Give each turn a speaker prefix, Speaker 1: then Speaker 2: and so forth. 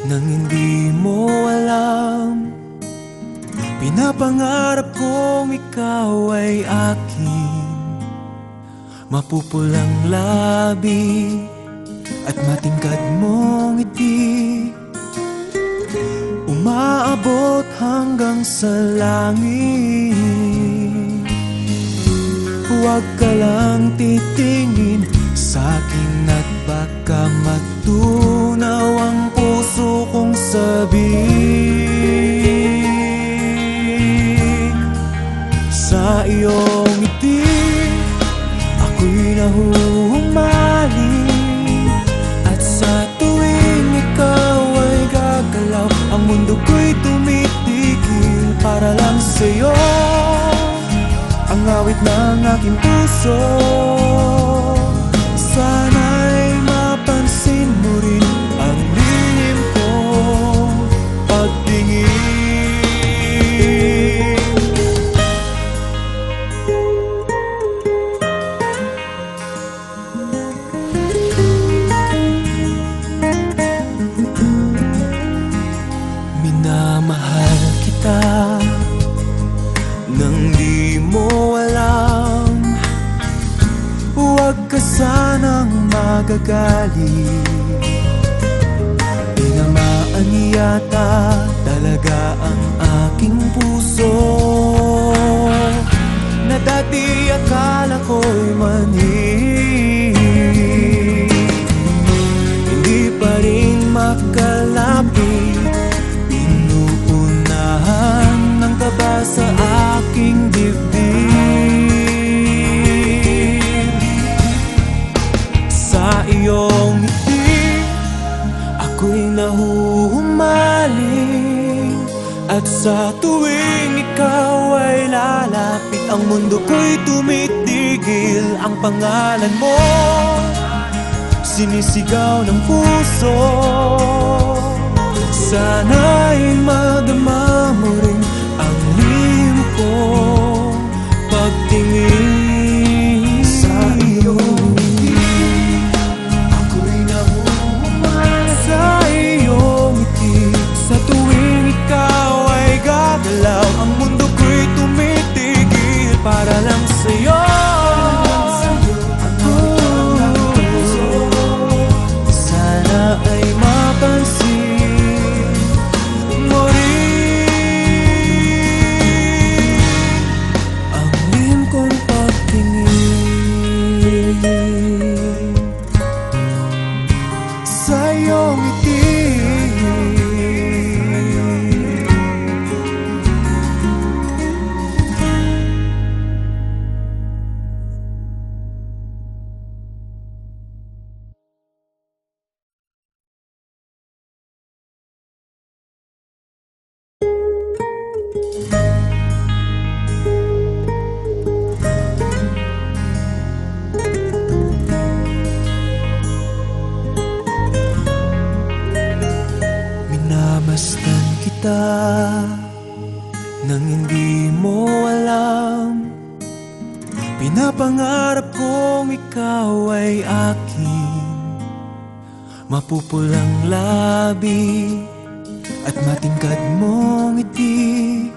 Speaker 1: nang hindi mo alam. Pinapangarap kong ikaw ay akin, mapupulang labi at matingkad mong ngiti, umaabot hanggang sa langit. Huwag ka lang titingin sa'kin at baka matunaw ang puso kong sabik. Sa iyong ngiti ako'y nahuhumaling, at sa tuwing ikaw ay gagalaw, ang mundo ko'y tumitigil para lang sa'yo. Ang awit ng aking puso, sana'y mapansin mo rin ang lihim kong pagtingin. Minamahal kita nang di mo alam. Huwag ka sanang magagalit, tinamaan yata talaga ang aking puso, na dati akala ko'y mani. Hindi pa rin makalapit, inuunahan ng kaba sa aking dibdib. Sa iyong ngiti ako'y nahuhumaling, at sa tuwing ikaw ay lalapit, ang mundo ko'y tumitigil. Ang pangalan mo sinisigaw ng puso, sana'y madama mo rin ang lihim kong pagtingin. Sa iyong ngiti ako'y nahuhumaling, sa iyong ngiti sa tuwing ikaw ay gagalaw, ang mundo ko'y tumitigil para lang sa'yo. Sana ay mapansin mo rin ang lihim kong pagtingin. Sa iyong ngiti Masdan kita nang hindi mo alam. Pinapangarap kong ikaw ay akin, mapupulang labi at matingkad mong ngiti,